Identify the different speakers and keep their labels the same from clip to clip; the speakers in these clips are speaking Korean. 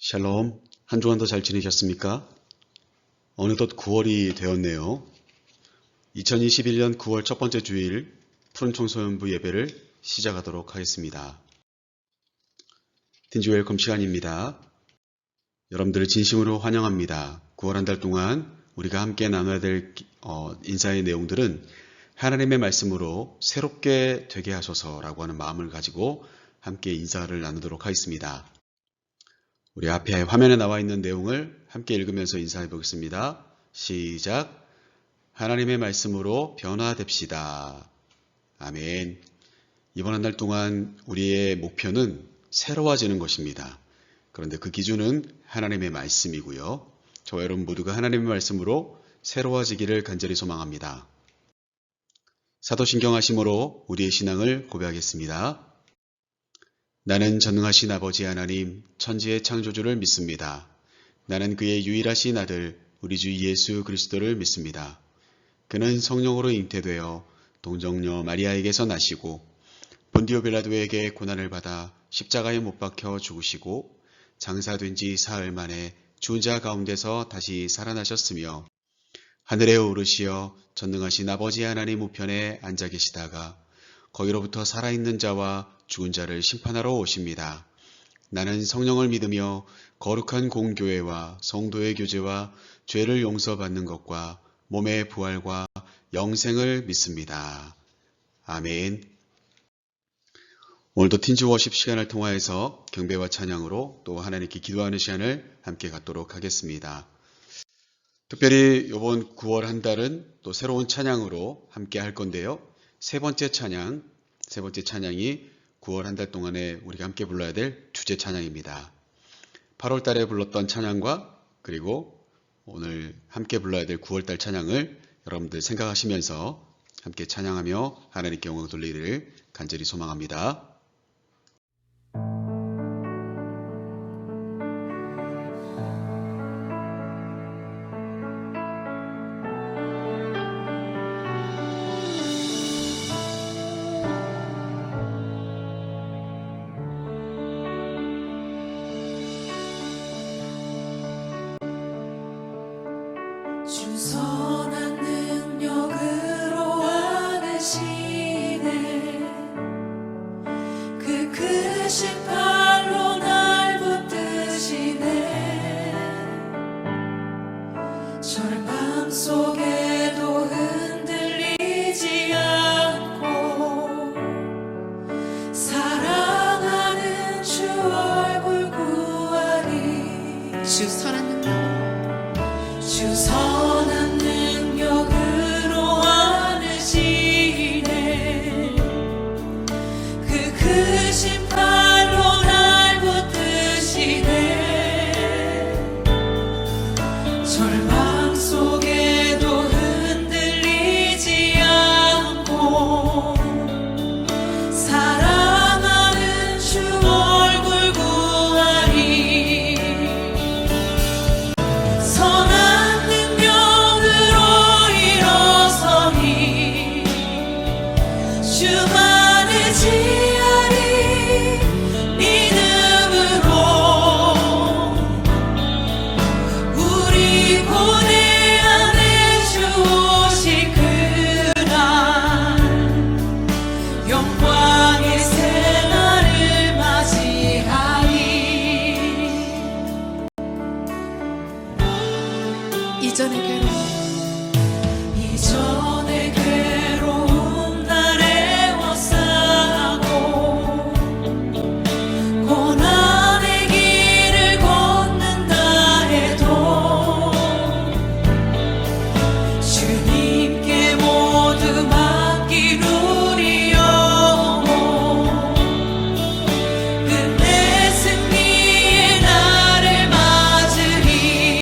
Speaker 1: 샬롬, 한 주간 더 잘 지내셨습니까? 어느덧 9월이 되었네요. 2021년 9월 첫 번째 주일 푸른 청소년부 예배를 시작하도록 하겠습니다. 틴지 웰컴 시간입니다. 여러분들을 진심으로 환영합니다. 9월 한 달 동안 우리가 함께 나눠야 될 인사의 내용들은 하나님의 말씀으로 새롭게 되게 하소서라고 하는 마음을 가지고 함께 인사를 나누도록 하겠습니다. 우리 앞에 화면에 나와 있는 내용을 함께 읽으면서 인사해 보겠습니다. 시작. 하나님의 말씀으로 변화됩시다. 아멘. 이번 한 달 동안 우리의 목표는 새로워지는 것입니다. 그런데 그 기준은 하나님의 말씀이고요. 저와 여러분 모두가 하나님의 말씀으로 새로워지기를 간절히 소망합니다. 사도신경 하심으로 우리의 신앙을 고백하겠습니다. 나는 전능하신 아버지 하나님, 천지의 창조주를 믿습니다. 나는 그의 유일하신 아들, 우리 주 예수 그리스도를 믿습니다. 그는 성령으로 잉태되어 동정녀 마리아에게서 나시고 본디오 빌라도에게 고난을 받아 십자가에 못 박혀 죽으시고 장사된 지 사흘 만에 죽은 자 가운데서 다시 살아나셨으며 하늘에 오르시어 전능하신 아버지 하나님 우편에 앉아 계시다가 거기로부터 살아있는 자와 죽은 자를 심판하러 오십니다. 나는 성령을 믿으며 거룩한 공교회와 성도의 교제와 죄를 용서받는 것과 몸의 부활과 영생을 믿습니다. 아멘. 오늘도 틴지 워십 시간을 통하여서 경배와 찬양으로 또 하나님께 기도하는 시간을 함께 갖도록 하겠습니다. 특별히 이번 9월 한 달은 또 새로운 찬양으로 함께 할 건데요. 세 번째 찬양이 9월 한 달 동안에 우리가 함께 불러야 될 주제 찬양입니다. 8월 달에 불렀던 찬양과 그리고 오늘 함께 불러야 될 9월 달 찬양을 여러분들 생각하시면서 함께 찬양하며 하나님께 영광 돌리기를 간절히 소망합니다.
Speaker 2: 주선한 능력으로 안으시네 그 크신 팔로 날 붙드시네 절망 속에도 흔들리지 않고 사랑하는 주 얼굴 구하리 주 선한 능력으로 안으시네 그 크신 팔로 날 붙드시네 절망 속에도 흔들리지 않고 사랑하는 주 얼굴 구하리 선한 능력으로 일어서니 주만을 지하리 믿음으로 우리 고뇌 안에 주 오실 그날 영광의 새날을 맞이하리 이전의 괴로움 날 애워싸고 고난의 길을 걷는다 해도 주님께 모두 맡긴 우리 영혼 끝내 승리의 날을 맞으리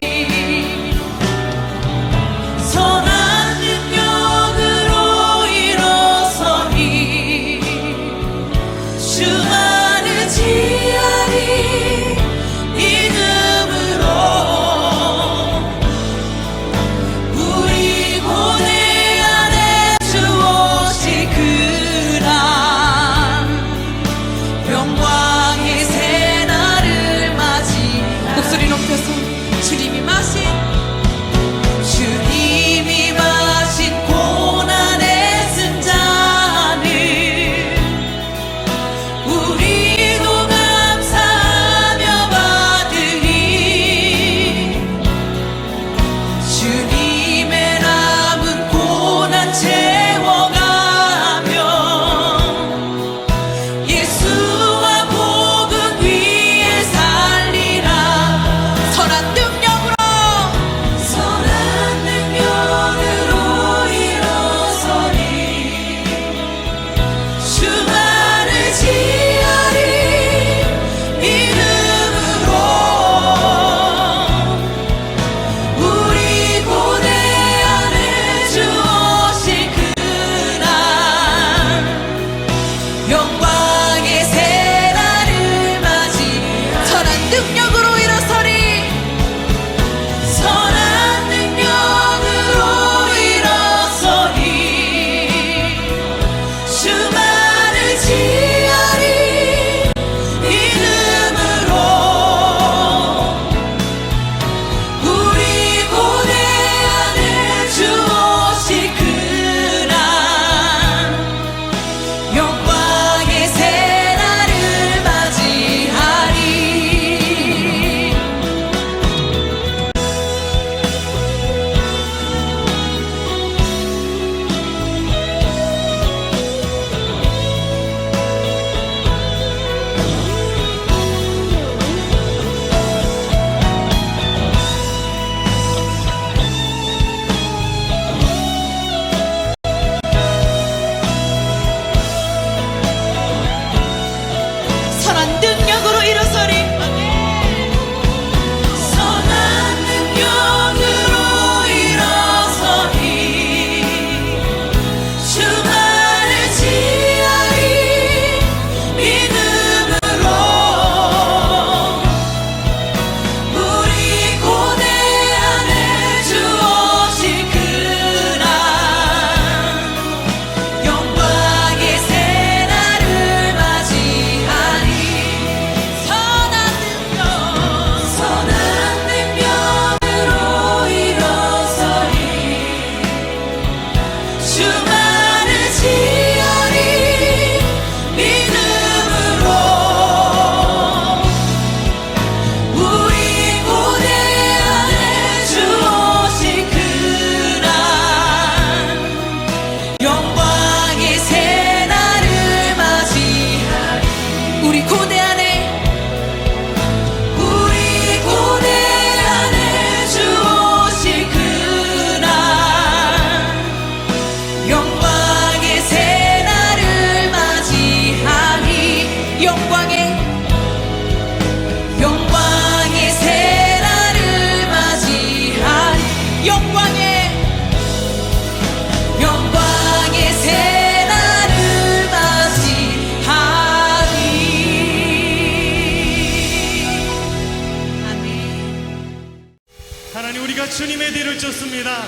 Speaker 3: 아니 우리가 주님의 뒤를 쫓습니다.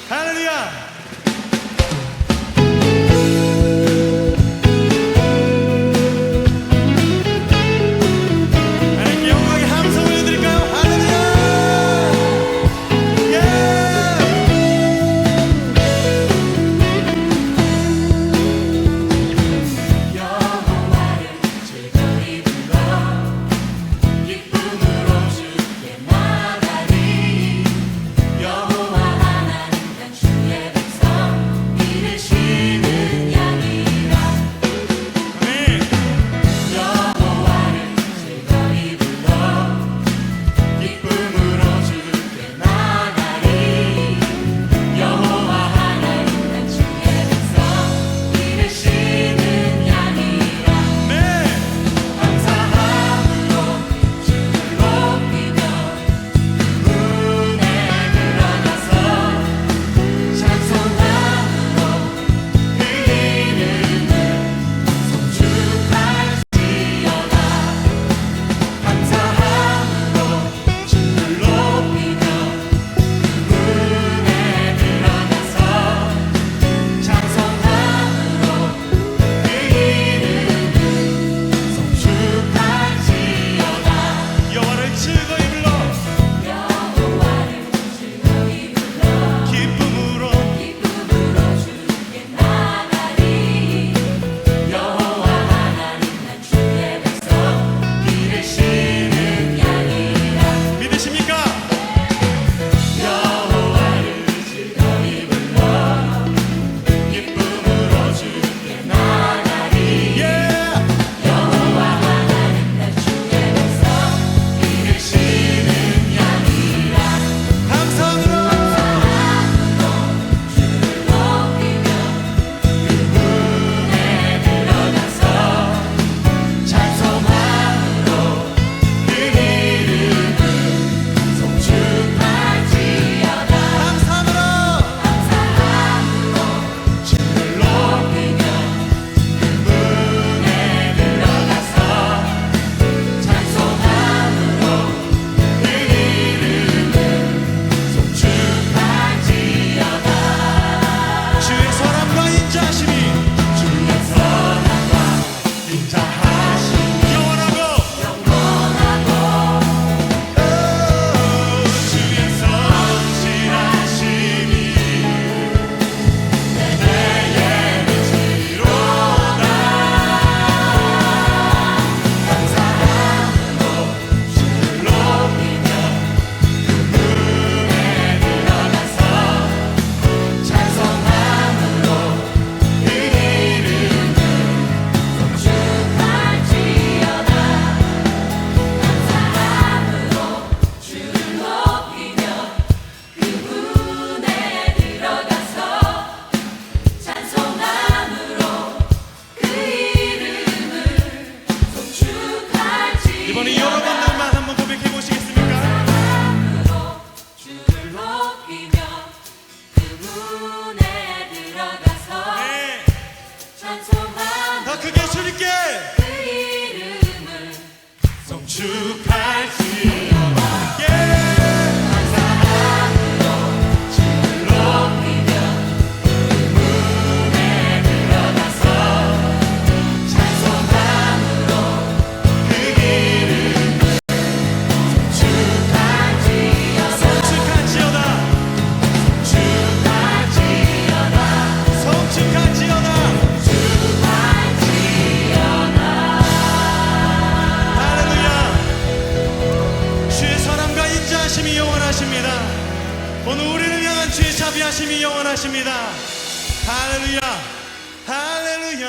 Speaker 3: 할렐루야. 하나님께 영광의 함성 올려드릴까요? 할렐루야. 예.
Speaker 2: 여호와를 즐거이 불러 기쁨으로 주께 나가리. 여호와 하나님 난 주의 백성 이를 쉬는 양이라.
Speaker 3: 아멘.
Speaker 2: 여호와를 즐거이 불러 기쁨으로 주께 나가리. 여호와 하나님 난 주의 백성 이를 쉬는 양이라.
Speaker 3: 네.
Speaker 2: 감사함으로 주를 높이며 문에 들어가서 찬송함으로 그 이름을 송축할지어다. 감사함으로 주를 높이며 문에 들어가서 찬송함으로 그 이름을 송축할지어다.
Speaker 3: 여호와를 즐거이 불러
Speaker 2: 여호와를 즐거이 불러
Speaker 3: 기쁨으로
Speaker 2: 기쁨으로 주께 나가리. 여호와 하나님 난 주의 백성 이를 쉬는 양이라.
Speaker 3: 믿으십니까?
Speaker 2: 여호와를 즐거이 불러 기쁨으로 주께 나가리.
Speaker 3: 예.
Speaker 2: 여호와 하나님 난 주의 백성 이를 쉬는 양이라.
Speaker 3: 감사함으로
Speaker 2: 주를 높이며 그 문에 들어가서 찬송함으로 그 이름을 송축할지어다.
Speaker 3: 감사함으로
Speaker 2: 감사함으로 주를 높이며 그 문에 들어가서 찬송함으로 그 이름을 송축할지어다.
Speaker 3: 주의 사랑과 인자하심이
Speaker 2: 주의 선함과 인자하심이
Speaker 3: 영원하고
Speaker 2: 영원하고
Speaker 3: 주의 성실하심이
Speaker 2: 내게 미치리로다. 감사함으로 주를 높이며 그 문에 들어가서 찬송함으로 그 이름을 송축할지어다. 감사함으로 주를 높이며 그 문에 들어가서 찬송함으로 그 이름을 송축할지어다.
Speaker 3: 이번에 여러분들만 한번 고백해 보시겠습니까?
Speaker 2: 감사함으로 주를 높이며 그 문에 들어가서
Speaker 3: 네.
Speaker 2: 찬송함으로
Speaker 3: 더 크게 주님께
Speaker 2: 그 이름을
Speaker 3: 송축할지어다. 예.
Speaker 2: 감사함으로 주를 높이며 그 문에 들어가서 찬송함으로 그 이름을 송축할지어다.
Speaker 3: 송축할지어다.
Speaker 2: 송축할지어다.
Speaker 3: 송축할지어다. 할렐루야. 주의 사랑과 인자하심이 영원하십니다. 오늘 우리를 향한 주의 자비하심이 영원하십니다. 할렐루야. 할렐루야.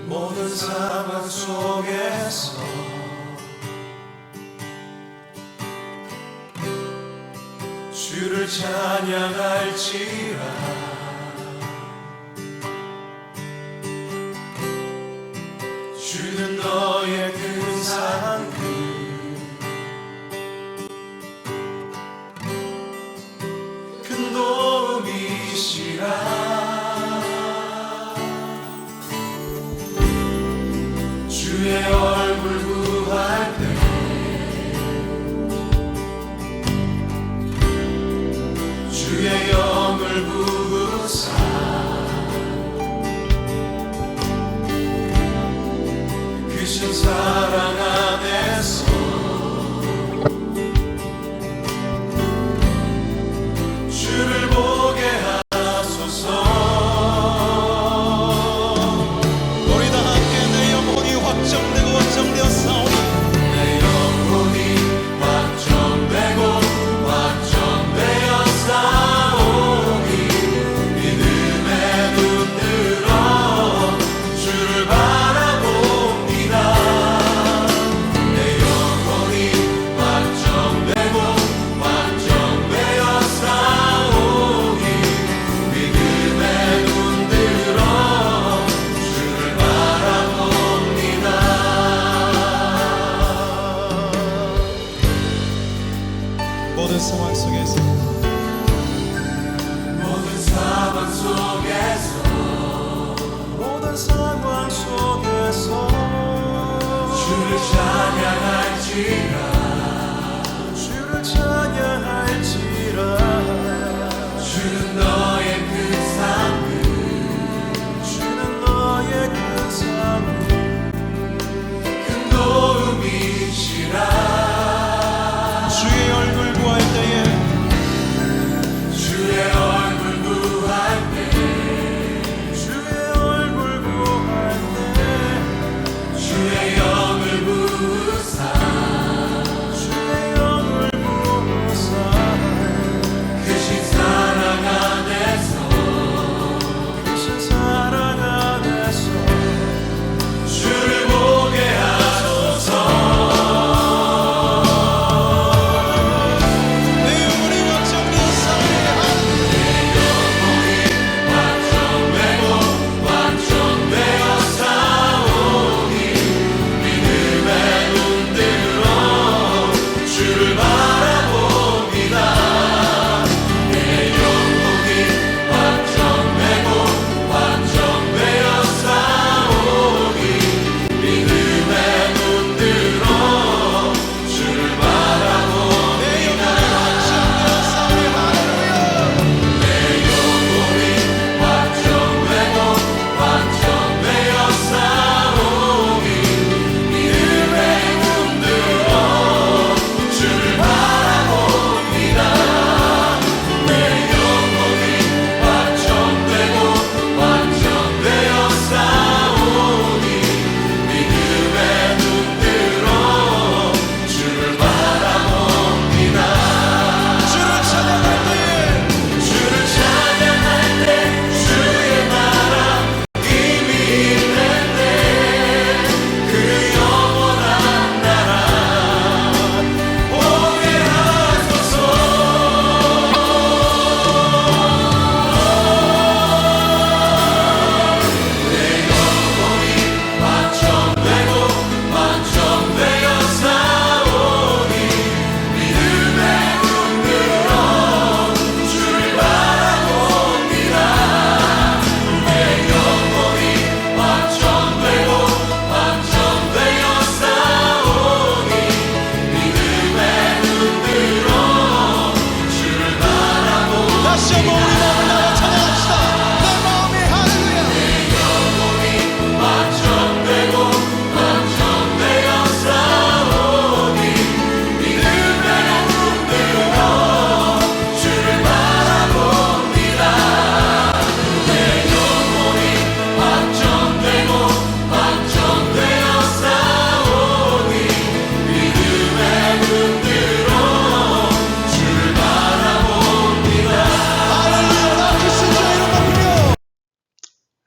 Speaker 4: 모든 상황 속에서 주를 찬양할지라. 주는 너의 큰 사랑 주의 얼굴 구할 때 주의 영을 부으사 크신 사랑 안에서 주를 보게 하소서.
Speaker 5: 우리 다 함께 내 영혼이 확정되고 확정되었사오니
Speaker 4: 내 영혼이 확정되고 확정되어 싸우니 믿음의 눈 들어 주를 바라봅니다. 내 영혼이 확정되고 확정되어 싸우니 믿음의 눈 들어 주를 바라봅니다.
Speaker 5: 모든 상황 속에서
Speaker 4: 모든 상황 속에서 주를 찬양할지라 주는 너의 큰 상급 큰 도움이시라.
Speaker 5: 주의 얼굴 구할 때에
Speaker 4: 주의 얼굴 구할 때 주의 영을 부으사 크신 사랑 안에서 주를 보게 하소서.
Speaker 5: 내 영혼이 확정되었사오니
Speaker 4: 확정되고 확정되어 싸우니 믿음의 눈 들어 주를 바라봅니다. 내 영혼이 확정되고 확정되어 싸우니 믿음의 눈 들어 주를 바라봅니다.
Speaker 5: 내 영혼이 확정되었사오니
Speaker 4: 확정되고 확정되어 싸우니 믿음의 눈 들어 주를 바라봅니다. 내 영혼이 확정되고 확정되어 싸우니 믿음의 눈 들어 주를 바라봅니다.
Speaker 5: 주를 찬양할 때에
Speaker 4: 주를 찬양할 때 주의 나라 이미 있는데 그 영원한 나라 오게 하소서. 내 영혼이 확정되고 확정되어 싸우니 믿음의 눈 들어 주를 바라봅니다. 내 영혼이 확정되고 확정되어 싸우니 믿음의 눈 들어 주를 바라봅니다.
Speaker 5: 다시 한번 우리 마음을 나와 찬양합시다. 내 마음이 할렐루야.
Speaker 4: 확정되고 확정되어 싸우니 믿음의 눈 들어 주를 바라봅니다. 내 영혼이 확정되고 확정되어 싸우니 믿음의 눈 들어 주를 바라봅니다.
Speaker 5: 할렐루야. 나 크신 주의 이름 높이며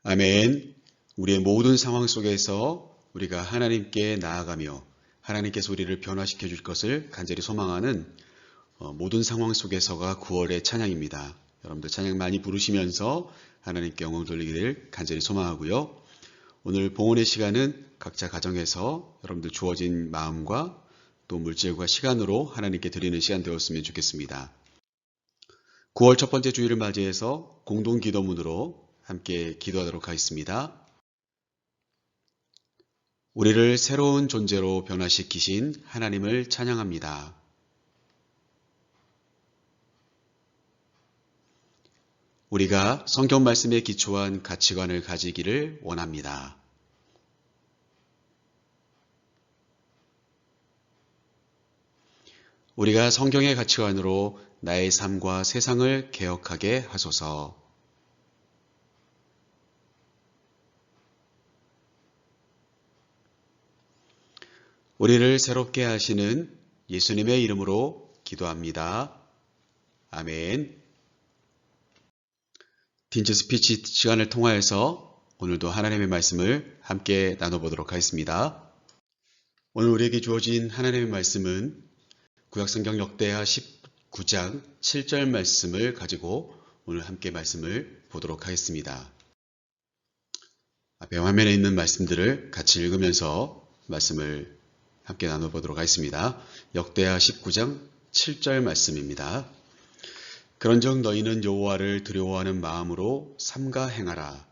Speaker 1: 아멘. 우리의 모든 상황 속에서 우리가 하나님께 나아가며 하나님께서 우리를 변화시켜 줄 것을 간절히 소망하는 모든 상황 속에서가 9월의 찬양입니다. 여러분들 찬양 많이 부르시면서 하나님께 영광 돌리기를 간절히 소망하고요. 오늘 봉헌의 시간은 각자 가정에서 여러분들 주어진 마음과 또 물질과 시간으로 하나님께 드리는 시간 되었으면 좋겠습니다. 9월 첫 번째 주일을 맞이해서 공동 기도문으로 함께 기도하도록 하겠습니다. 우리를 새로운 존재로 변화시키신 하나님을 찬양합니다. 우리가 성경 말씀에 기초한 가치관을 가지기를 원합니다. 우리가 성경의 가치관으로 나의 삶과 세상을 개혁하게 하소서. 우리를 새롭게 하시는 예수님의 이름으로 기도합니다. 아멘. 틴즈 스피치 시간을 통하여서 오늘도 하나님의 말씀을 함께 나눠보도록 하겠습니다. 오늘 우리에게 주어진 하나님의 말씀은 구약성경 역대하 19장 7절 말씀을 가지고 오늘 함께 말씀을 보도록 하겠습니다. 앞에 화면에 있는 말씀들을 같이 읽으면서 말씀을 함께 나눠보도록 하겠습니다. 역대하 19장 7절 말씀입니다. 그런즉 너희는 여호와를 두려워하는 마음으로 삼가 행하라.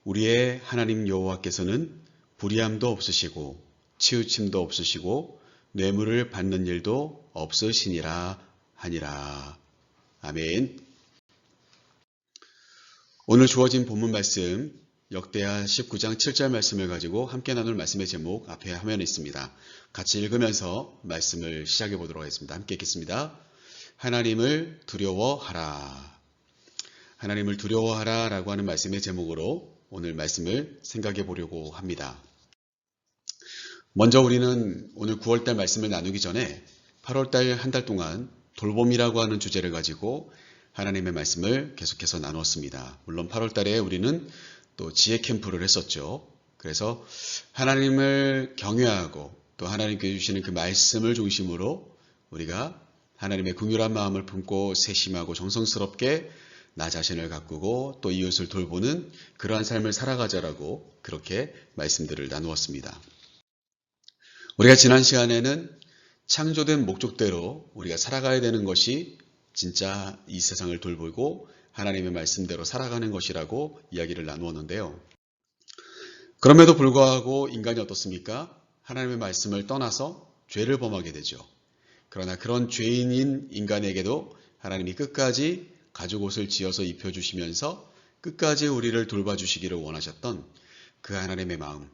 Speaker 1: 우리의 하나님 여호와께서는 불의함도 없으시고 치우침도 없으시고 뇌물을 받는 일도 없으시니라 하니라. 아멘. 오늘 주어진 본문 말씀 역대하 19장 7절 말씀을 가지고 함께 나눌 말씀의 제목 앞에 화면에 있습니다. 같이 읽으면서 말씀을 시작해 보도록 하겠습니다. 함께 읽겠습니다. 하나님을 두려워하라. 하나님을 두려워하라 라고 하는 말씀의 제목으로 오늘 말씀을 생각해 보려고 합니다. 먼저 우리는 오늘 9월달 말씀을 나누기 전에 8월달 한 달 동안 돌봄이라고 하는 주제를 가지고 하나님의 말씀을 계속해서 나눴습니다. 물론 8월달에 우리는 또 지혜 캠프를 했었죠. 그래서 하나님을 경외하고 또 하나님께 주시는 그 말씀을 중심으로 우리가 하나님의 긍휼한 마음을 품고 세심하고 정성스럽게 나 자신을 가꾸고 또 이웃을 돌보는 그러한 삶을 살아가자라고 그렇게 말씀들을 나누었습니다. 우리가 지난 시간에는 창조된 목적대로 우리가 살아가야 되는 것이 진짜 이 세상을 돌보고 하나님의 말씀대로 살아가는 것이라고 이야기를 나누었는데요. 그럼에도 불구하고 인간이 어떻습니까? 하나님의 말씀을 떠나서 죄를 범하게 되죠. 그러나 그런 죄인인 인간에게도 하나님이 끝까지 가죽옷을 지어서 입혀주시면서 끝까지 우리를 돌봐주시기를 원하셨던 그 하나님의 마음.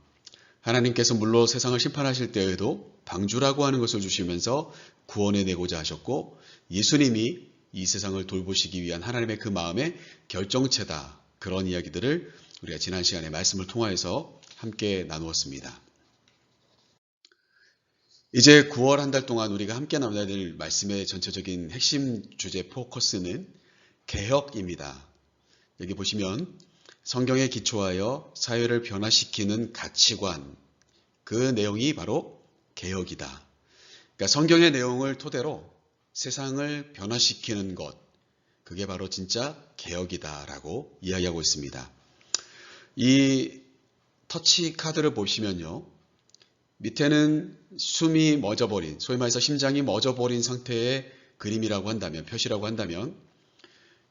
Speaker 1: 하나님께서 물론 세상을 심판하실 때에도 방주라고 하는 것을 주시면서 구원해내고자 하셨고 예수님이 이 세상을 돌보시기 위한 하나님의 그 마음의 결정체다. 그런 이야기들을 우리가 지난 시간에 말씀을 통하여서 함께 나누었습니다. 이제 9월 한 달 동안 우리가 함께 나눠야 될 말씀의 전체적인 핵심 주제 포커스는 개혁입니다. 여기 보시면 성경에 기초하여 사회를 변화시키는 가치관, 그 내용이 바로 개혁이다. 그러니까 성경의 내용을 토대로 세상을 변화시키는 것, 그게 바로 진짜 개혁이다라고 이야기하고 있습니다. 이 터치 카드를 보시면요. 밑에는 숨이 멎어버린, 소위 말해서 심장이 멎어버린 상태의 그림이라고 한다면, 표시라고 한다면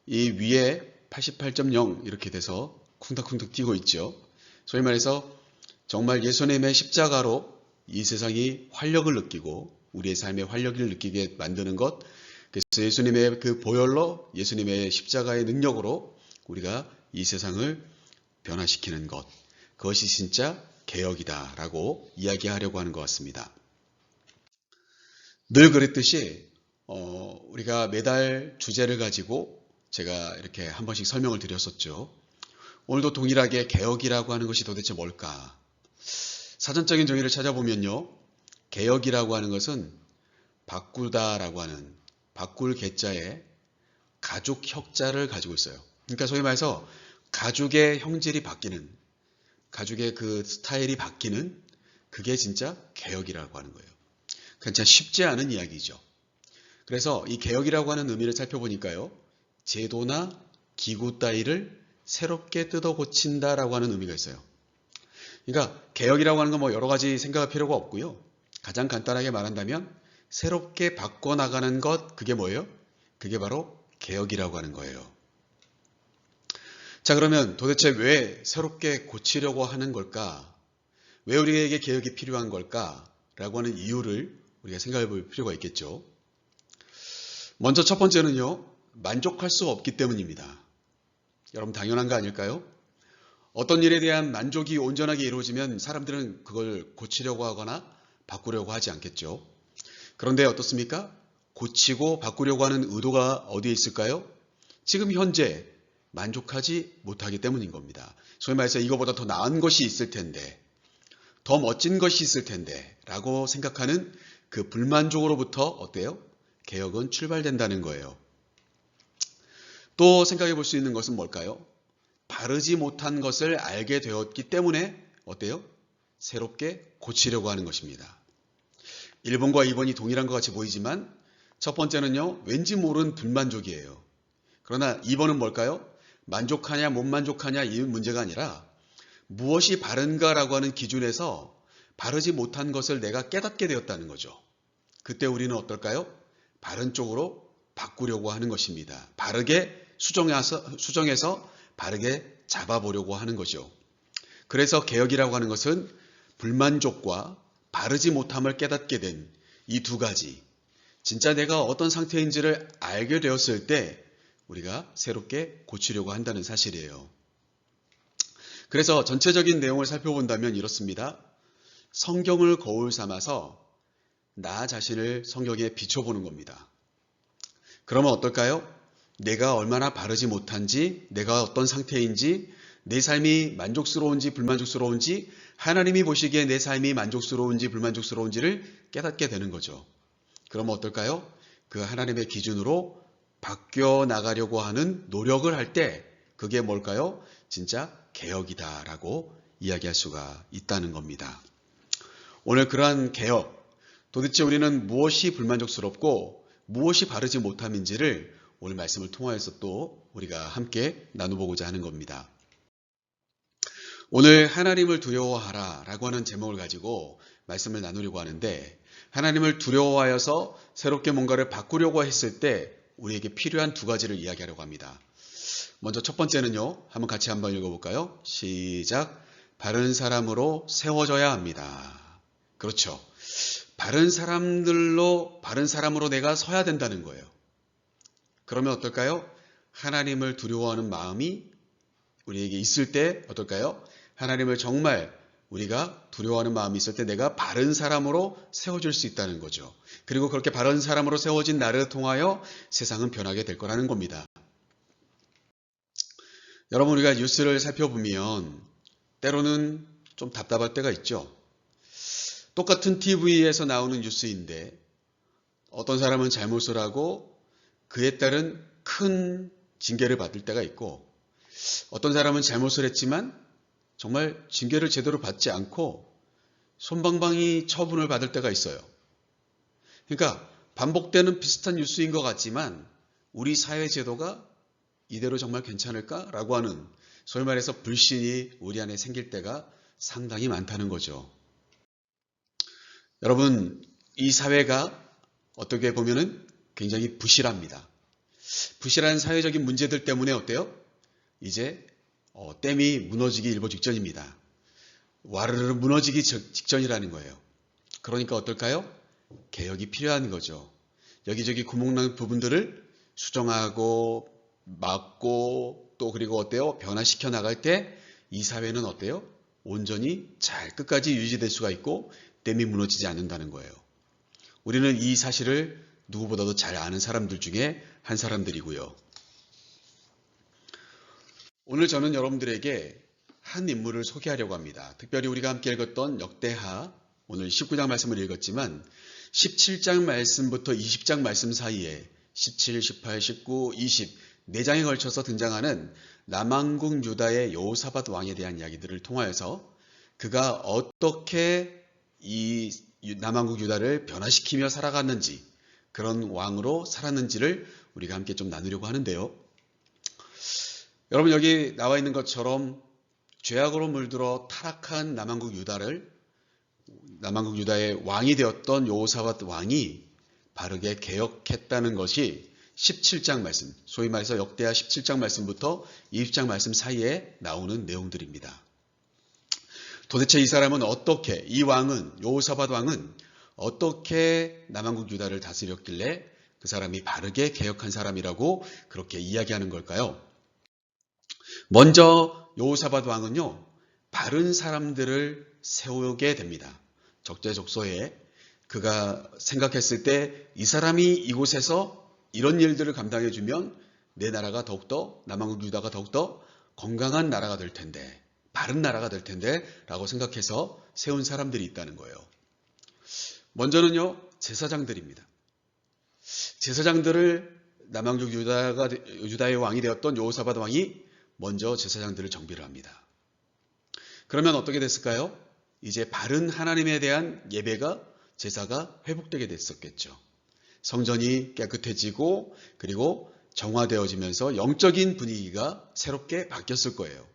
Speaker 1: 이 위에 88.0 이렇게 돼서 쿵닥쿵닥 뛰고 있죠. 소위 말해서 정말 예수님의 십자가로 이 세상이 활력을 느끼고 우리의 삶의 활력을 느끼게 만드는 것, 그래서 예수님의 그 보혈로 예수님의 십자가의 능력으로 우리가 이 세상을 변화시키는 것, 그것이 진짜 개혁이다라고 이야기하려고 하는 것 같습니다. 늘 그랬듯이 우리가 매달 주제를 가지고 제가 이렇게 한 번씩 설명을 드렸었죠. 오늘도 동일하게 개혁이라고 하는 것이 도대체 뭘까? 사전적인 정의를 찾아보면요. 개혁이라고 하는 것은 바꾸다라고 하는 바꿀 개자에 가죽 혁자를 가지고 있어요. 그러니까 소위 말해서 가죽의 형질이 바뀌는, 가죽의 그 스타일이 바뀌는 그게 진짜 개혁이라고 하는 거예요. 그러니까 쉽지 않은 이야기죠. 그래서 이 개혁이라고 하는 의미를 살펴보니까요. 제도나 기구 따위를 새롭게 뜯어 고친다라고 하는 의미가 있어요. 그러니까 개혁이라고 하는 건 뭐 여러 가지 생각할 필요가 없고요. 가장 간단하게 말한다면 새롭게 바꿔나가는 것, 그게 뭐예요? 그게 바로 개혁이라고 하는 거예요. 자, 그러면 도대체 왜 새롭게 고치려고 하는 걸까? 왜 우리에게 개혁이 필요한 걸까라고 하는 이유를 우리가 생각해 볼 필요가 있겠죠. 먼저 첫 번째는요, 만족할 수 없기 때문입니다. 여러분 당연한 거 아닐까요? 어떤 일에 대한 만족이 온전하게 이루어지면 사람들은 그걸 고치려고 하거나 바꾸려고 하지 않겠죠. 그런데 어떻습니까? 고치고 바꾸려고 하는 의도가 어디에 있을까요? 지금 현재 만족하지 못하기 때문인 겁니다. 소위 말해서 이거보다 더 나은 것이 있을 텐데, 더 멋진 것이 있을 텐데 라고 생각하는 그 불만족으로부터 어때요? 개혁은 출발된다는 거예요. 또 생각해 볼 수 있는 것은 뭘까요? 바르지 못한 것을 알게 되었기 때문에 어때요? 새롭게 고치려고 하는 것입니다. 1번과 2번이 동일한 것 같이 보이지만 첫 번째는요, 왠지 모르는 불만족이에요. 그러나 2번은 뭘까요? 만족하냐 못 만족하냐 이 문제가 아니라 무엇이 바른가라고 하는 기준에서 바르지 못한 것을 내가 깨닫게 되었다는 거죠. 그때 우리는 어떨까요? 바른 쪽으로 바꾸려고 하는 것입니다. 바르게 수정해서 바르게 잡아보려고 하는 거죠. 그래서 개혁이라고 하는 것은 불만족과 바르지 못함을 깨닫게 된 이 두 가지, 진짜 내가 어떤 상태인지를 알게 되었을 때 우리가 새롭게 고치려고 한다는 사실이에요. 그래서 전체적인 내용을 살펴본다면 이렇습니다. 성경을 거울 삼아서 나 자신을 성경에 비춰보는 겁니다. 그러면 어떨까요? 내가 얼마나 바르지 못한지, 내가 어떤 상태인지, 내 삶이 만족스러운지 불만족스러운지, 하나님이 보시기에 내 삶이 만족스러운지 불만족스러운지를 깨닫게 되는 거죠. 그러면 어떨까요? 그 하나님의 기준으로 바뀌어 나가려고 하는 노력을 할 때 그게 뭘까요? 진짜 개혁이다라고 이야기할 수가 있다는 겁니다. 오늘 그러한 개혁, 도대체 우리는 무엇이 불만족스럽고 무엇이 바르지 못함인지를 오늘 말씀을 통하여서 또 우리가 함께 나눠보고자 하는 겁니다. 오늘 하나님을 두려워하라 라고 하는 제목을 가지고 말씀을 나누려고 하는데, 하나님을 두려워하여서 새롭게 뭔가를 바꾸려고 했을 때 우리에게 필요한 두 가지를 이야기하려고 합니다. 먼저 첫 번째는요, 한번 읽어볼까요? 시작. 바른 사람으로 세워져야 합니다. 그렇죠. 바른 사람으로 내가 서야 된다는 거예요. 그러면 어떨까요? 하나님을 두려워하는 마음이 우리에게 있을 때 어떨까요? 하나님을 정말 우리가 두려워하는 마음이 있을 때 내가 바른 사람으로 세워질 수 있다는 거죠. 그리고 그렇게 바른 사람으로 세워진 나를 통하여 세상은 변하게 될 거라는 겁니다. 여러분, 우리가 뉴스를 살펴보면 때로는 좀 답답할 때가 있죠. 똑같은 TV에서 나오는 뉴스인데 어떤 사람은 잘못을 하고 그에 따른 큰 징계를 받을 때가 있고, 어떤 사람은 잘못을 했지만 정말 징계를 제대로 받지 않고 솜방망이 처분을 받을 때가 있어요. 그러니까 반복되는 비슷한 뉴스인 것 같지만 우리 사회 제도가 이대로 정말 괜찮을까라고 하는, 소위 말해서 불신이 우리 안에 생길 때가 상당히 많다는 거죠. 여러분, 이 사회가 어떻게 보면은 굉장히 부실합니다. 부실한 사회적인 문제들 때문에 어때요? 이제 댐이 무너지기 일보 직전입니다. 와르르 무너지기 직전이라는 거예요. 그러니까 어떨까요? 개혁이 필요한 거죠. 여기저기 구멍난 부분들을 수정하고 막고 또 그리고 어때요? 변화시켜 나갈 때 이 사회는 어때요? 온전히 잘 끝까지 유지될 수가 있고 댐이 무너지지 않는다는 거예요. 우리는 이 사실을 누구보다도 잘 아는 사람들 중에 한 사람들이고요. 오늘 저는 여러분들에게 한 인물을 소개하려고 합니다. 특별히 우리가 함께 읽었던 역대하, 오늘 19장 말씀을 읽었지만 17장 말씀부터 20장 말씀 사이에 17, 18, 19, 20 4장에 걸쳐서 등장하는 남왕국 유다의 여호사밧 왕에 대한 이야기들을 통하여서 그가 어떻게 이 남왕국 유다를 변화시키며 살아갔는지, 그런 왕으로 살았는지를 우리가 함께 좀 나누려고 하는데요. 여러분, 여기 나와 있는 것처럼 죄악으로 물들어 타락한 남왕국 유다의 왕이 되었던 여호사밧 왕이 바르게 개혁했다는 것이 17장 말씀, 소위 말해서 역대하 17장 말씀부터 20장 말씀 사이에 나오는 내용들입니다. 도대체 이 사람은 어떻게, 이 왕은, 여호사밧 왕은 어떻게 남왕국 유다를 다스렸길래 그 사람이 바르게 개혁한 사람이라고 그렇게 이야기하는 걸까요? 먼저 여호사밧 왕은요, 바른 사람들을 세우게 됩니다. 적재적소에 그가 생각했을 때 이 사람이 이곳에서 이런 일들을 감당해주면 내 나라가 더욱더, 남왕국 유다가 더욱더 건강한 나라가 될 텐데, 바른 나라가 될 텐데 라고 생각해서 세운 사람들이 있다는 거예요. 먼저는요, 제사장들입니다. 제사장들을 남왕국 유다의 왕이 되었던 여호사밧 왕이 먼저 제사장들을 정비를 합니다. 그러면 어떻게 됐을까요? 이제 바른 하나님에 대한 예배가, 제사가 회복되게 됐었겠죠. 성전이 깨끗해지고 그리고 정화되어지면서 영적인 분위기가 새롭게 바뀌었을 거예요.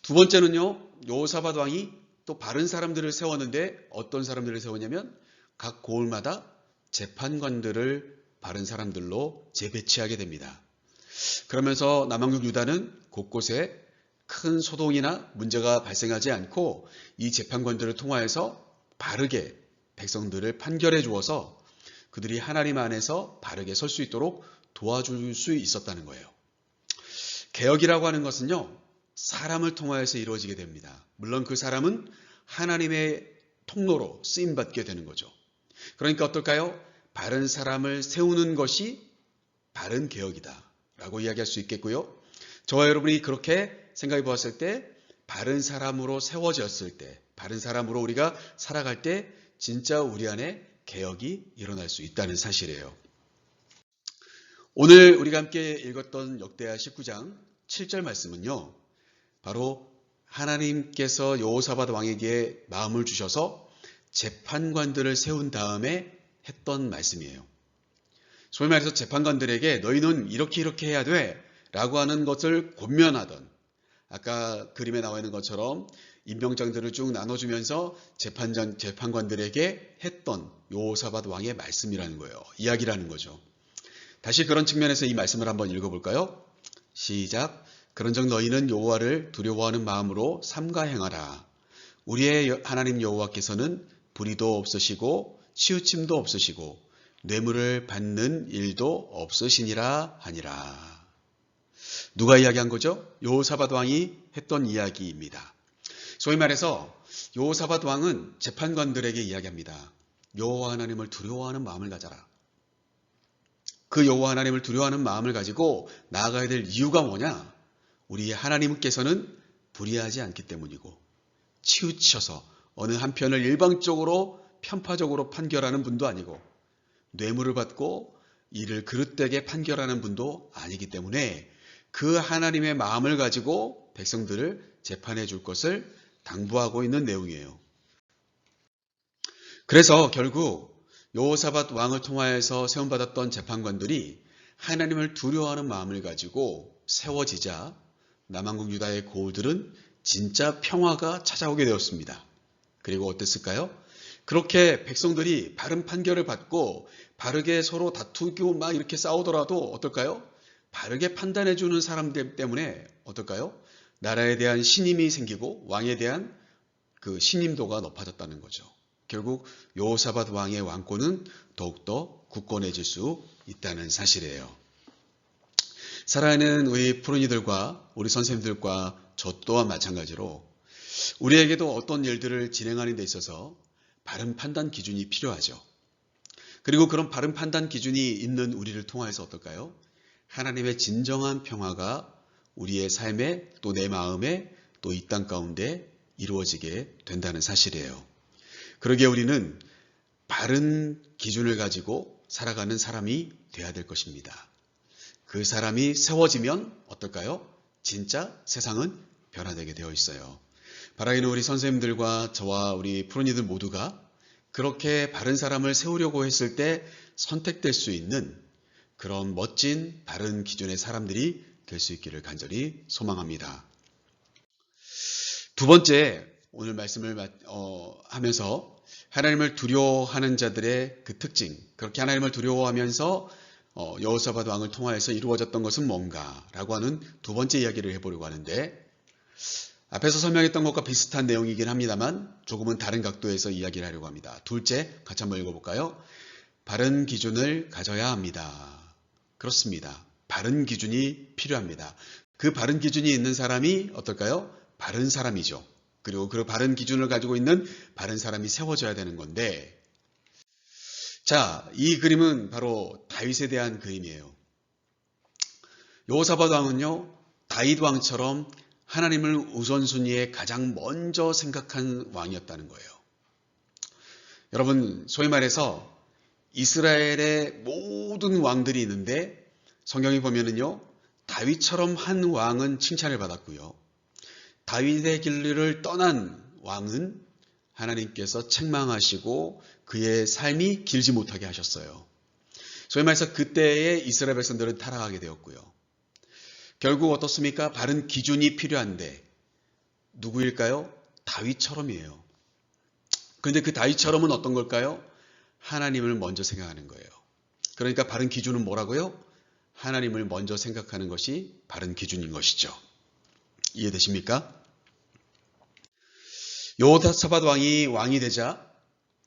Speaker 1: 두 번째는요, 여호사밧 왕이 또 바른 사람들을 세웠는데 어떤 사람들을 세웠냐면 각 고을마다 재판관들을 바른 사람들로 재배치하게 됩니다. 그러면서 남왕국 유다는 곳곳에 큰 소동이나 문제가 발생하지 않고 이 재판관들을 통하여서 바르게 백성들을 판결해 주어서 그들이 하나님 안에서 바르게 설 수 있도록 도와줄 수 있었다는 거예요. 개혁이라고 하는 것은요, 사람을 통하여서 이루어지게 됩니다. 물론 그 사람은 하나님의 통로로 쓰임받게 되는 거죠. 그러니까 어떨까요? 바른 사람을 세우는 것이 바른 개혁이다 라고 이야기할 수 있겠고요. 저와 여러분이 그렇게 생각해 보았을 때, 바른 사람으로 세워졌을 때, 바른 사람으로 우리가 살아갈 때 진짜 우리 안에 개혁이 일어날 수 있다는 사실이에요. 오늘 우리가 함께 읽었던 역대하 19장 7절 말씀은요, 바로 하나님께서 여호사밧 왕에게 마음을 주셔서 재판관들을 세운 다음에 했던 말씀이에요. 소위 말해서 재판관들에게 너희는 이렇게 해야 돼 라고 하는 것을 권면하던, 아까 그림에 나와 있는 것처럼 임명장들을 쭉 나눠주면서 재판관들에게 했던 여호사밧 왕의 말씀이라는 거예요. 이야기라는 거죠. 다시 그런 측면에서 이 말씀을 한번 읽어볼까요? 시작. 그런즉 너희는 여호와를 두려워하는 마음으로 삼가 행하라. 우리의 하나님 여호와께서는 불의도 없으시고 치우침도 없으시고 뇌물을 받는 일도 없으시니라 하니라. 누가 이야기한 거죠? 여호사밧 왕이 했던 이야기입니다. 소위 말해서 여호사밧 왕은 재판관들에게 이야기합니다. 여호와 하나님을 두려워하는 마음을 가져라. 그 여호와 하나님을 두려워하는 마음을 가지고 나아가야 될 이유가 뭐냐? 우리 하나님께서는 불의하지 않기 때문이고, 치우쳐서 어느 한편을 일방적으로 편파적으로 판결하는 분도 아니고, 뇌물을 받고 이를 그릇되게 판결하는 분도 아니기 때문에 그 하나님의 마음을 가지고 백성들을 재판해 줄 것을 당부하고 있는 내용이에요. 그래서 결국 여호사밧 왕을 통하여서 세움받았던 재판관들이 하나님을 두려워하는 마음을 가지고 세워지자 남왕국 유다의 고을들은 진짜 평화가 찾아오게 되었습니다. 그리고 어땠을까요? 그렇게 백성들이 바른 판결을 받고 바르게 서로 다투고 막 이렇게 싸우더라도 어떨까요? 바르게 판단해주는 사람들 때문에 어떨까요? 나라에 대한 신임이 생기고 왕에 대한 그 신임도가 높아졌다는 거죠. 결국 여호사밧 왕의 왕권은 더욱더 굳건해질 수 있다는 사실이에요. 살아있는 우리 푸른이들과 우리 선생님들과 저 또한 마찬가지로 우리에게도 어떤 일들을 진행하는 데 있어서 바른 판단 기준이 필요하죠. 그리고 그런 바른 판단 기준이 있는 우리를 통해서 어떨까요? 하나님의 진정한 평화가 우리의 삶에 또 내 마음에 또 이 땅 가운데 이루어지게 된다는 사실이에요. 그러기에 우리는 바른 기준을 가지고 살아가는 사람이 되어야 될 것입니다. 그 사람이 세워지면 어떨까요? 진짜 세상은 변화되게 되어 있어요. 바라기는 우리 선생님들과 저와 우리 푸른이들 모두가 그렇게 바른 사람을 세우려고 했을 때 선택될 수 있는 그런 멋진 바른 기준의 사람들이 될 수 있기를 간절히 소망합니다. 두 번째, 오늘 말씀을 하면서 하나님을 두려워하는 자들의 그 특징, 그렇게 하나님을 두려워하면서 여호사밧 왕을 통하여서 이루어졌던 것은 뭔가라고 하는 두 번째 이야기를 해보려고 하는데, 앞에서 설명했던 것과 비슷한 내용이긴 합니다만 조금은 다른 각도에서 이야기를 하려고 합니다. 둘째, 같이 한번 읽어볼까요? 바른 기준을 가져야 합니다. 그렇습니다. 바른 기준이 필요합니다. 그 바른 기준이 있는 사람이 어떨까요? 바른 사람이죠. 그리고 그 바른 기준을 가지고 있는 바른 사람이 세워져야 되는 건데, 자, 이 그림은 바로 다윗에 대한 그림이에요. 여호사밧 왕은요, 다윗 왕처럼 하나님을 우선순위에 가장 먼저 생각한 왕이었다는 거예요. 여러분, 소위 말해서 이스라엘의 모든 왕들이 있는데 성경에 보면은요, 다윗처럼 한 왕은 칭찬을 받았고요. 다윗의 길을 떠난 왕은 하나님께서 책망하시고 그의 삶이 길지 못하게 하셨어요. 소위 말해서 그때의 이스라엘 백성들은 타락하게 되었고요. 결국 어떻습니까? 바른 기준이 필요한데 누구일까요? 다윗처럼이에요. 그런데 그 다윗처럼은 어떤 걸까요? 하나님을 먼저 생각하는 거예요. 그러니까 바른 기준은 뭐라고요? 하나님을 먼저 생각하는 것이 바른 기준인 것이죠. 이해되십니까? 여호사밧 왕이 되자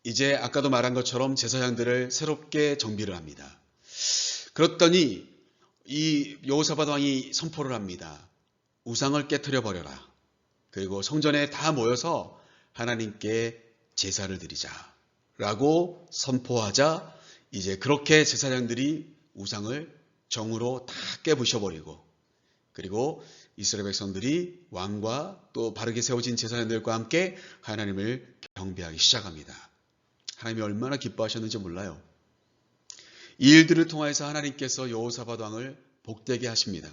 Speaker 1: 이제 아까도 말한 것처럼 제사장들을 새롭게 정비를 합니다. 그랬더니 이 여호사밧 왕이 선포를 합니다. 우상을 깨트려 버려라. 그리고 성전에 다 모여서 하나님께 제사를 드리자 라고 선포하자 이제 그렇게 제사장들이 우상을 정으로 다 깨부셔버리고, 그리고 이스라엘 백성들이 왕과 또 바르게 세워진 제사장들과 함께 하나님을 경배하기 시작합니다. 하나님이 얼마나 기뻐하셨는지 몰라요. 이 일들을 통해서 하나님께서 여호사밧 왕을 복되게 하십니다.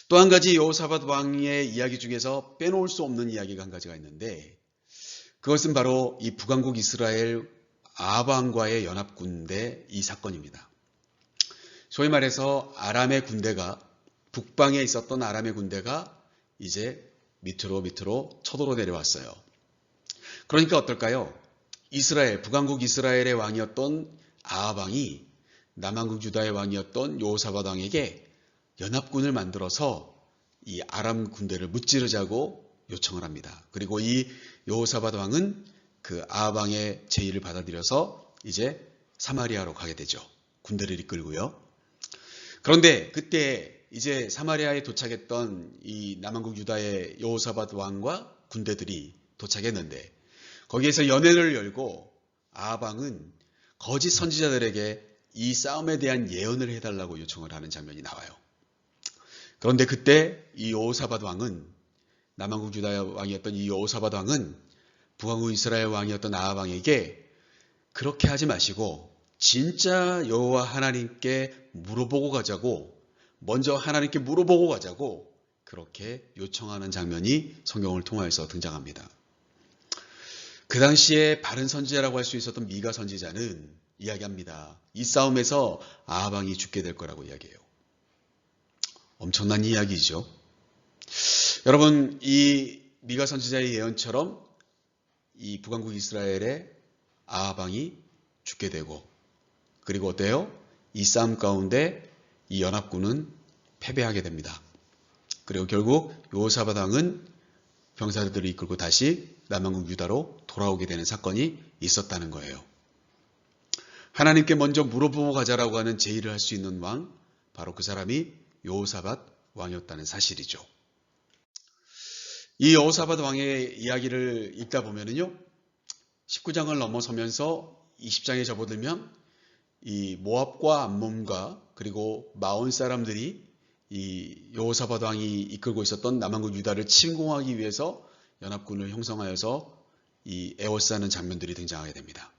Speaker 1: 또 한 가지 여호사밧 왕의 이야기 중에서 빼놓을 수 없는 이야기가 한 가지가 있는데, 그것은 바로 이 북왕국 이스라엘 아합 왕과의 연합군대 이 사건입니다. 소위 말해서 아람의 군대가, 북방에 있었던 아람의 군대가 이제 밑으로 쳐들어 내려왔어요. 그러니까 어떨까요? 북왕국 이스라엘의 왕이었던 아합 왕이 남왕국 유다의 왕이었던 여호사밧 왕에게 연합군을 만들어서 이 아람 군대를 무찌르자고 요청을 합니다. 그리고 이 여호사밧 왕은 그 아합 왕의 제의를 받아들여서 이제 사마리아로 가게 되죠. 군대를 이끌고요. 그런데 그때 이제 사마리아에 도착했던 이 남왕국 유다의 여호사밧 왕과 군대들이 도착했는데, 거기에서 연회를 열고 아합 왕은 거짓 선지자들에게 이 싸움에 대한 예언을 해달라고 요청을 하는 장면이 나와요. 그런데 그때 이 여호사밧 왕은, 남왕국 유다의 왕이었던 이 여호사밧 왕은 북왕국 이스라엘 왕이었던 아합 왕에게 그렇게 하지 마시고 진짜 여호와 하나님께 물어보고 가자고, 먼저 하나님께 물어보고 가자고 그렇게 요청하는 장면이 성경을 통하여서 등장합니다. 그 당시에 바른 선지자라고 할 수 있었던 미가 선지자는 이야기합니다. 이 싸움에서 아합 왕이 죽게 될 거라고 이야기해요. 엄청난 이야기죠. 여러분, 이 미가 선지자의 예언처럼 이 북왕국 이스라엘의 아합 왕이 죽게 되고, 그리고 어때요? 이 싸움 가운데 이 연합군은 패배하게 됩니다. 그리고 결국 여호사밧 왕은 병사들을 이끌고 다시 남왕국 유다로 돌아오게 되는 사건이 있었다는 거예요. 하나님께 먼저 물어보고 가자라고 하는 제의를 할 수 있는 왕, 바로 그 사람이 여호사밧 왕이었다는 사실이죠. 이 여호사밧 왕의 이야기를 읽다 보면은요, 19장을 넘어서면서 20장에 접어들면 이 모압과 암몬과 그리고 마온 사람들이 이 여호사밧 왕이 이끌고 있었던 남왕국 유다를 침공하기 위해서 연합군을 형성하여서 이 에워싸는 장면들이 등장하게 됩니다.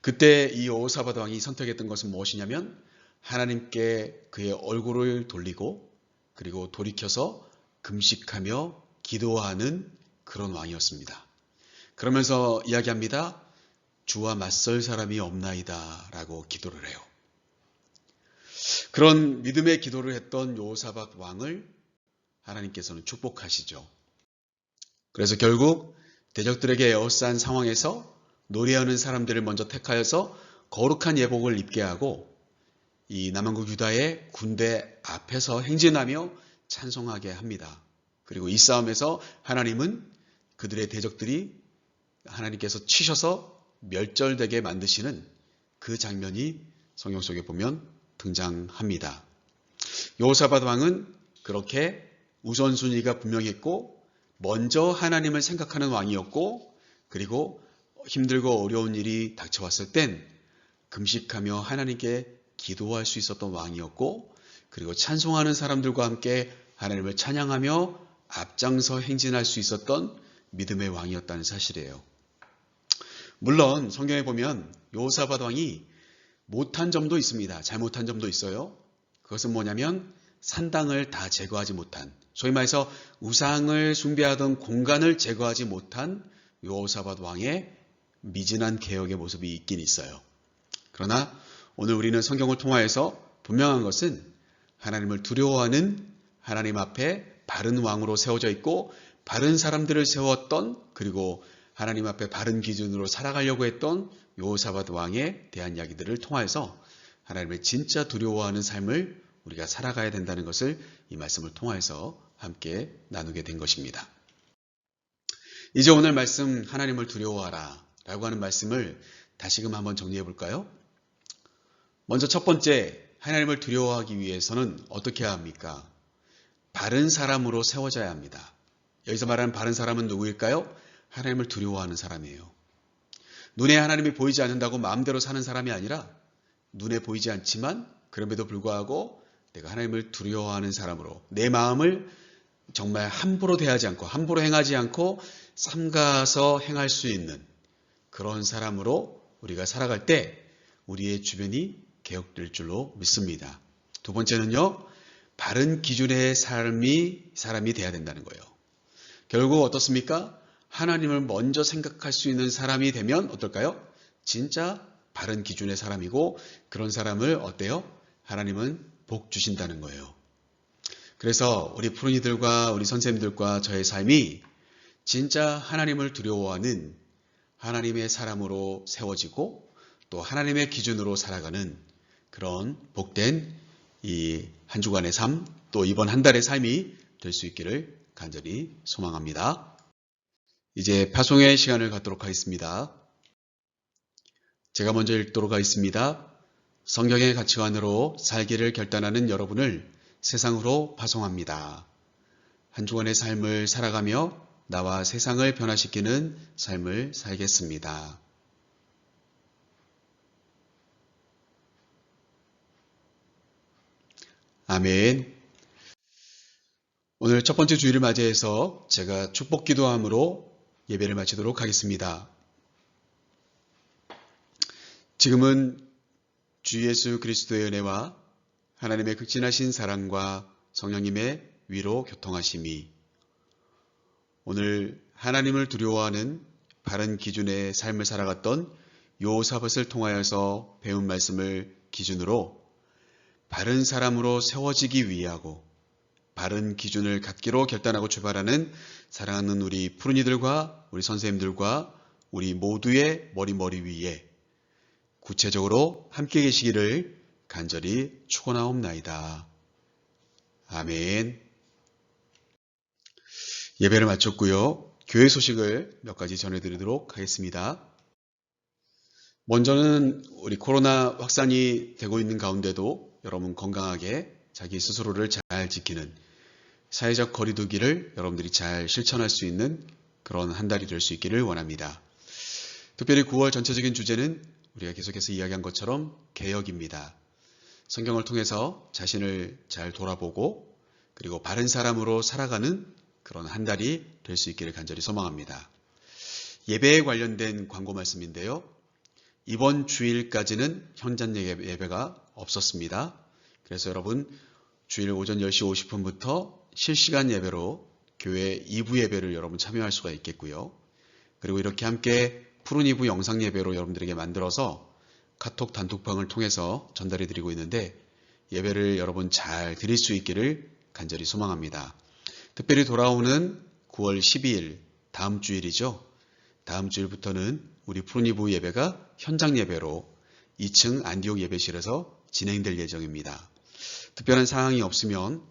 Speaker 1: 그때 이 여호사밧 왕이 선택했던 것은 무엇이냐면 하나님께 그의 얼굴을 돌리고 그리고 돌이켜서 금식하며 기도하는 그런 왕이었습니다. 그러면서 이야기합니다. 주와 맞설 사람이 없나이다 라고 기도를 해요. 그런 믿음의 기도를 했던 여호사밧 왕을 하나님께서는 축복하시죠. 그래서 결국 대적들에게 에워싼 상황에서 노래하는 사람들을 먼저 택하여서 거룩한 예복을 입게 하고 이 남왕국 유다의 군대 앞에서 행진하며 찬송하게 합니다. 그리고 이 싸움에서 하나님은 그들의 대적들이 하나님께서 치셔서 멸절되게 만드시는 그 장면이 성경 속에 보면 등장합니다. 여호사밧 왕은 그렇게 우선순위가 분명했고 먼저 하나님을 생각하는 왕이었고 그리고 힘들고 어려운 일이 닥쳐왔을 땐 금식하며 하나님께 기도할 수 있었던 왕이었고 그리고 찬송하는 사람들과 함께 하나님을 찬양하며 앞장서 행진할 수 있었던 믿음의 왕이었다는 사실이에요. 물론 성경에 보면 여호사밧 왕이 못한 점도 있습니다. 잘못한 점도 있어요. 그것은 뭐냐면 산당을 다 제거하지 못한, 소위 말해서 우상을 숭배하던 공간을 제거하지 못한 여호사밧 왕의 미진한 개혁의 모습이 있긴 있어요. 그러나 오늘 우리는 성경을 통하여서 분명한 것은 하나님을 두려워하는 하나님 앞에 바른 왕으로 세워져 있고 바른 사람들을 세웠던 그리고 하나님 앞에 바른 기준으로 살아가려고 했던 여호사밧 왕에 대한 이야기들을 통해서 하나님을 진짜 두려워하는 삶을 우리가 살아가야 된다는 것을 이 말씀을 통해서 함께 나누게 된 것입니다. 이제 오늘 말씀 하나님을 두려워하라 라고 하는 말씀을 다시금 한번 정리해 볼까요? 먼저 첫 번째, 하나님을 두려워하기 위해서는 어떻게 해야 합니까? 바른 사람으로 세워져야 합니다. 여기서 말하는 바른 사람은 누구일까요? 하나님을 두려워하는 사람이에요. 눈에 하나님이 보이지 않는다고 마음대로 사는 사람이 아니라 눈에 보이지 않지만 그럼에도 불구하고 내가 하나님을 두려워하는 사람으로 내 마음을 정말 함부로 대하지 않고 함부로 행하지 않고 삼가서 행할 수 있는 그런 사람으로 우리가 살아갈 때 우리의 주변이 개혁될 줄로 믿습니다. 두 번째는요, 바른 기준의 사람이 돼야 된다는 거예요. 결국 어떻습니까? 하나님을 먼저 생각할 수 있는 사람이 되면 어떨까요? 진짜 바른 기준의 사람이고 그런 사람을 어때요? 하나님은 복 주신다는 거예요. 그래서 우리 푸른이들과 우리 선생님들과 저의 삶이 진짜 하나님을 두려워하는 하나님의 사람으로 세워지고 또 하나님의 기준으로 살아가는 그런 복된 이 한 주간의 삶, 또 이번 한 달의 삶이 될 수 있기를 간절히 소망합니다. 이제 파송의 시간을 갖도록 하겠습니다. 제가 먼저 읽도록 하겠습니다. 성경의 가치관으로 살기를 결단하는 여러분을 세상으로 파송합니다. 한 주간의 삶을 살아가며 나와 세상을 변화시키는 삶을 살겠습니다. 아멘. 오늘 첫 번째 주일을 맞이해서 제가 축복 기도함으로 예배를 마치도록 하겠습니다. 지금은 주 예수 그리스도의 은혜와 하나님의 극진하신 사랑과 성령님의 위로 교통하심이 오늘 하나님을 두려워하는 바른 기준의 삶을 살아갔던 여호사밧을 통하여서 배운 말씀을 기준으로 바른 사람으로 세워지기 위하고 바른 기준을 갖기로 결단하고 출발하는 사랑하는 우리 푸른이들과 우리 선생님들과 우리 모두의 머리 위에 구체적으로 함께 계시기를 간절히 축원하옵나이다. 아멘. 예배를 마쳤고요. 교회 소식을 몇 가지 전해드리도록 하겠습니다. 먼저는 우리 코로나 확산이 되고 있는 가운데도 여러분 건강하게 자기 스스로를 잘 지키는 사회적 거리두기를 여러분들이 잘 실천할 수 있는 그런 한 달이 될 수 있기를 원합니다. 특별히 9월 전체적인 주제는 우리가 계속해서 이야기한 것처럼 개혁입니다. 성경을 통해서 자신을 잘 돌아보고 그리고 바른 사람으로 살아가는 그런 한 달이 될 수 있기를 간절히 소망합니다. 예배에 관련된 광고 말씀인데요. 이번 주일까지는 현장 예배가 없었습니다. 그래서 여러분 주일 오전 10시 50분부터 실시간 예배로 교회 2부 예배를 여러분 참여할 수가 있겠고요. 그리고 이렇게 함께 푸른 2부 영상 예배로 여러분들에게 만들어서 카톡 단톡방을 통해서 전달해 드리고 있는데 예배를 여러분 잘 드릴 수 있기를 간절히 소망합니다. 특별히 돌아오는 9월 12일 다음 주일이죠. 다음 주일부터는 우리 푸른 2부 예배가 현장 예배로 2층 안디옥 예배실에서 진행될 예정입니다. 특별한 사항이 없으면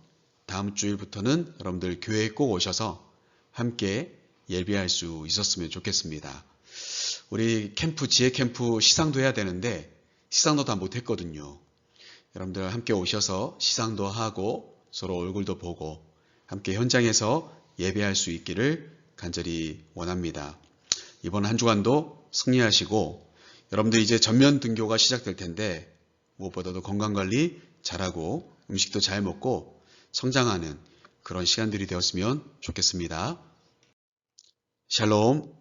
Speaker 1: 다음 주일부터는 여러분들 교회에 꼭 오셔서 함께 예배할 수 있었으면 좋겠습니다. 우리 지혜 캠프 시상도 해야 되는데 시상도 다 못했거든요. 여러분들 함께 오셔서 시상도 하고 서로 얼굴도 보고 함께 현장에서 예배할 수 있기를 간절히 원합니다. 이번 한 주간도 승리하시고 여러분들 이제 전면 등교가 시작될 텐데 무엇보다도 건강관리 잘하고 음식도 잘 먹고 성장하는 그런 시간들이 되었으면 좋겠습니다. 샬롬.